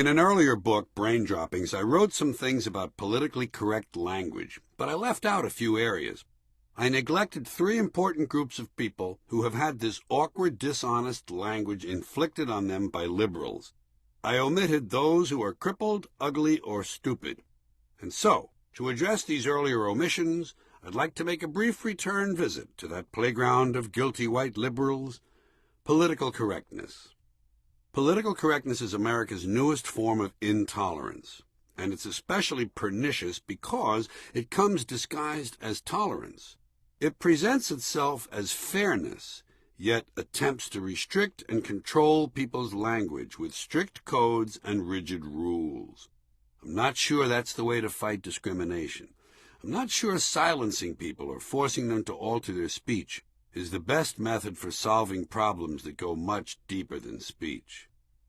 an earlier book, Brain Droppings, I wrote some things about politically correct language, but I left out a few areas. I neglected 3 important groups of people who have had this awkward, dishonest language inflicted on them by liberals. I omitted those who are crippled, ugly, or stupid. And so, to address these earlier omissions, I'd like to make a brief return visit to that playground of guilty white liberals, political correctness. Political correctness is America's newest form of intolerance, and it's especially pernicious because it comes disguised as tolerance. It presents itself as fairness, yet attempts to restrict and control people's language with strict codes and rigid rules. I'm not sure that's the way to fight discrimination. I'm not sure silencing people or forcing them to alter their speech is the best method for solving problems that go much deeper than speech.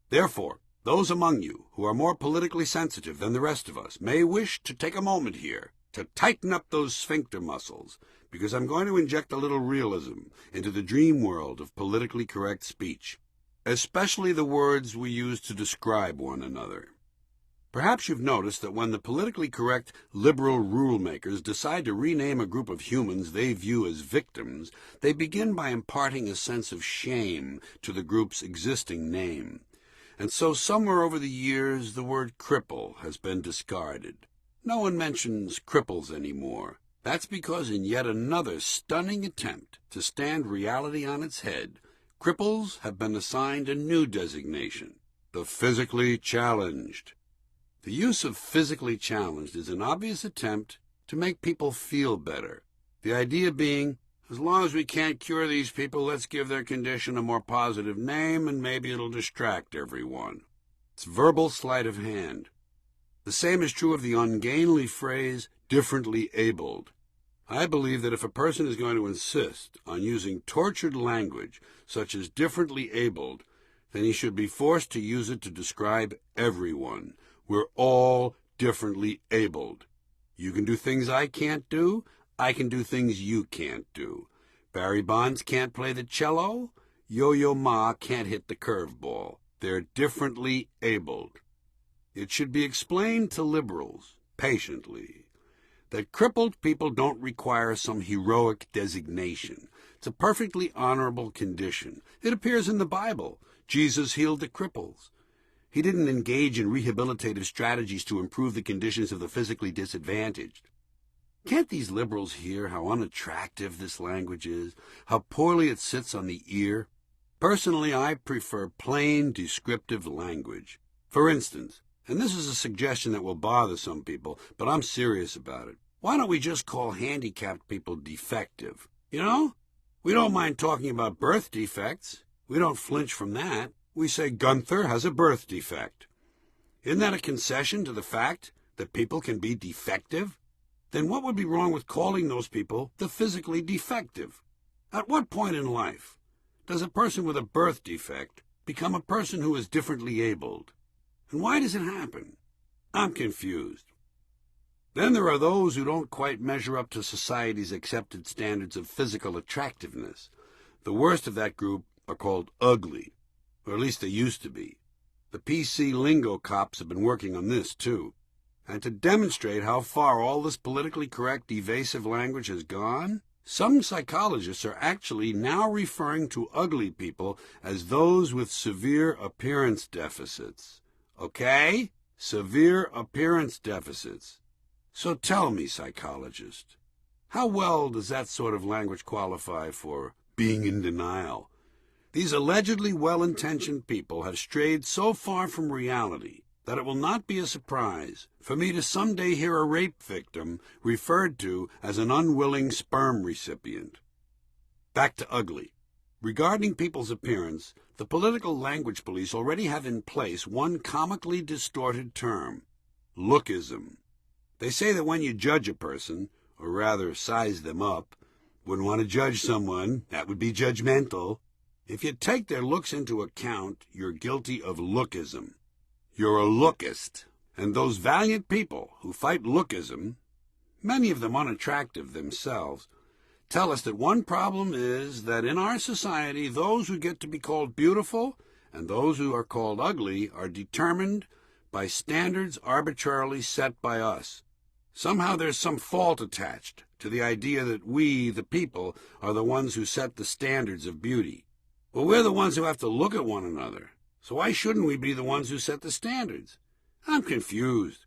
Therefore, those among you who are more politically sensitive than the rest of us may wish to take a moment here to tighten up those sphincter muscles, because I'm going to inject a little realism into the dream world of politically correct speech, especially the words we use to describe one another. Perhaps you've noticed that when the politically correct liberal rule makers decide to rename a group of humans they view as victims, they begin by imparting a sense of shame to the group's existing name. And so somewhere over the years the word cripple has been discarded. No one mentions cripples anymore. That's because in yet another stunning attempt to stand reality on its head, cripples have been assigned a new designation, the physically challenged. The use of physically challenged is an obvious attempt to make people feel better. The idea being, as long as we can't cure these people, let's give their condition a more positive name and maybe it'll distract everyone. It's verbal sleight of hand. The same is true of the ungainly phrase, differently abled. I believe that if a person is going to insist on using tortured language, such as differently abled, then he should be forced to use it to describe everyone. We're all differently abled. You can do things I can't do. I can do things you can't do. Barry Bonds can't play the cello. Yo-Yo Ma can't hit the curveball. They're differently abled. It should be explained to liberals, patiently, that crippled people don't require some heroic designation. It's a perfectly honorable condition. It appears in the Bible. Jesus healed the cripples. He didn't engage in rehabilitative strategies to improve the conditions of the physically disadvantaged. Can't these liberals hear how unattractive this language is, how poorly it sits on the ear? Personally, I prefer plain, descriptive language. For instance, and this is a suggestion that will bother some people, but I'm serious about it. Why don't we just call handicapped people defective? You know? We don't mind talking about birth defects. We don't flinch from that. We say Gunther has a birth defect. Isn't that a concession to the fact that people can be defective? Then what would be wrong with calling those people the physically defective? At what point in life does a person with a birth defect become a person who is differently abled? And why does it happen? I'm confused. Then there are those who don't quite measure up to society's accepted standards of physical attractiveness. The worst of that group are called ugly, or at least they used to be. The PC lingo cops have been working on this, too. And to demonstrate how far all this politically correct, evasive language has gone, some psychologists are actually now referring to ugly people as those with severe appearance deficits. Okay? Severe appearance deficits. So tell me, psychologist, how well does that sort of language qualify for being in denial? These allegedly well-intentioned people have strayed so far from reality that it will not be a surprise for me to someday hear a rape victim referred to as an unwilling sperm recipient. Back to ugly. Regarding people's appearance, the political language police already have in place one comically distorted term, lookism. They say that when you judge a person, or rather size them up, wouldn't want to judge someone, that would be judgmental. If you take their looks into account, you're guilty of lookism. You're a lookist. And those valiant people who fight lookism, many of them unattractive themselves, tell us that one problem is that in our society, those who get to be called beautiful and those who are called ugly are determined by standards arbitrarily set by us. Somehow there's some fault attached to the idea that we, the people, are the ones who set the standards of beauty. Well, we're the ones who have to look at one another, so why shouldn't we be the ones who set the standards? I'm confused.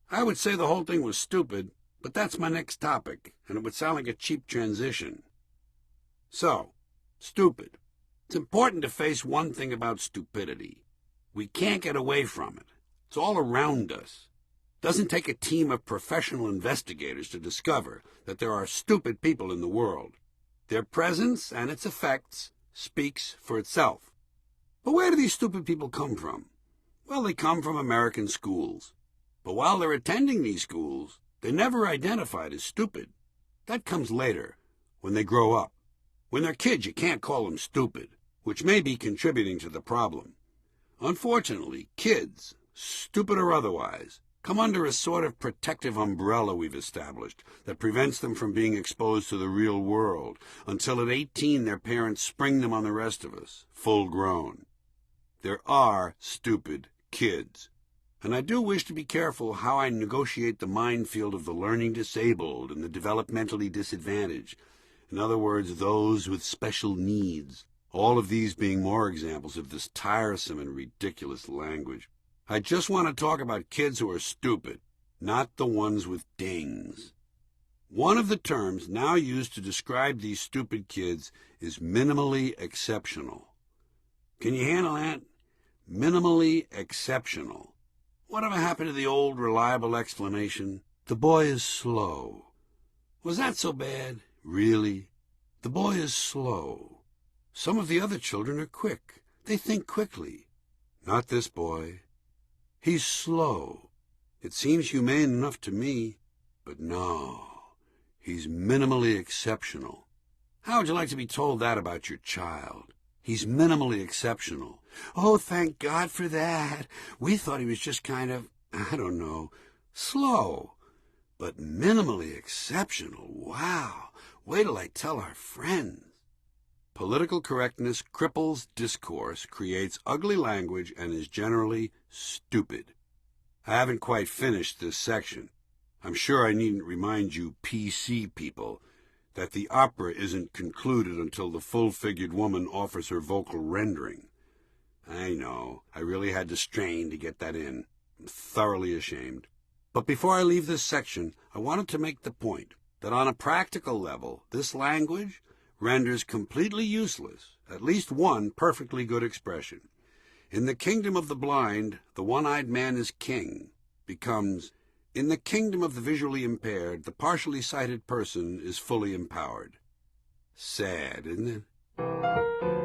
I would say the whole thing was stupid, but that's my next topic, and it would sound like a cheap transition. So, stupid. It's important to face one thing about stupidity. We can't get away from it. It's all around us. It doesn't take a team of professional investigators to discover that there are stupid people in the world. Their presence and its effects speaks for itself. But where do these stupid people come from? Well, they come from American schools. But while they're attending these schools, they're never identified as stupid. That comes later, when they grow up. When they're kids, you can't call them stupid, which may be contributing to the problem. Unfortunately, kids, stupid or otherwise, come under a sort of protective umbrella we've established that prevents them from being exposed to the real world until at 18 their parents spring them on the rest of us, full grown. There are stupid kids. And I do wish to be careful how I negotiate the minefield of the learning disabled and the developmentally disadvantaged. In other words, those with special needs. All of these being more examples of this tiresome and ridiculous language. I just want to talk about kids who are stupid, not the ones with dings. One of the terms now used to describe these stupid kids is minimally exceptional. Can you handle that? Minimally exceptional. Whatever happened to the old reliable explanation? The boy is slow. Was that so bad? Really? The boy is slow. Some of the other children are quick. They think quickly. Not this boy. He's slow. It seems humane enough to me, but no. He's minimally exceptional. How would you like to be told that about your child? He's minimally exceptional. Oh, thank God for that. We thought he was just kind of, I don't know, slow. But minimally exceptional, wow. Wait till I tell our friends. Political correctness cripples discourse, creates ugly language, and is generally stupid. I haven't quite finished this section. I'm sure I needn't remind you PC people that the opera isn't concluded until the full-figured woman offers her vocal rendering. I know, I really had to strain to get that in. I'm thoroughly ashamed. But before I leave this section, I wanted to make the point that on a practical level, this language renders completely useless at least one perfectly good expression. In the kingdom of the blind, the one-eyed man is king becomes, in the kingdom of the visually impaired, the partially sighted person is fully empowered. Sad, isn't it?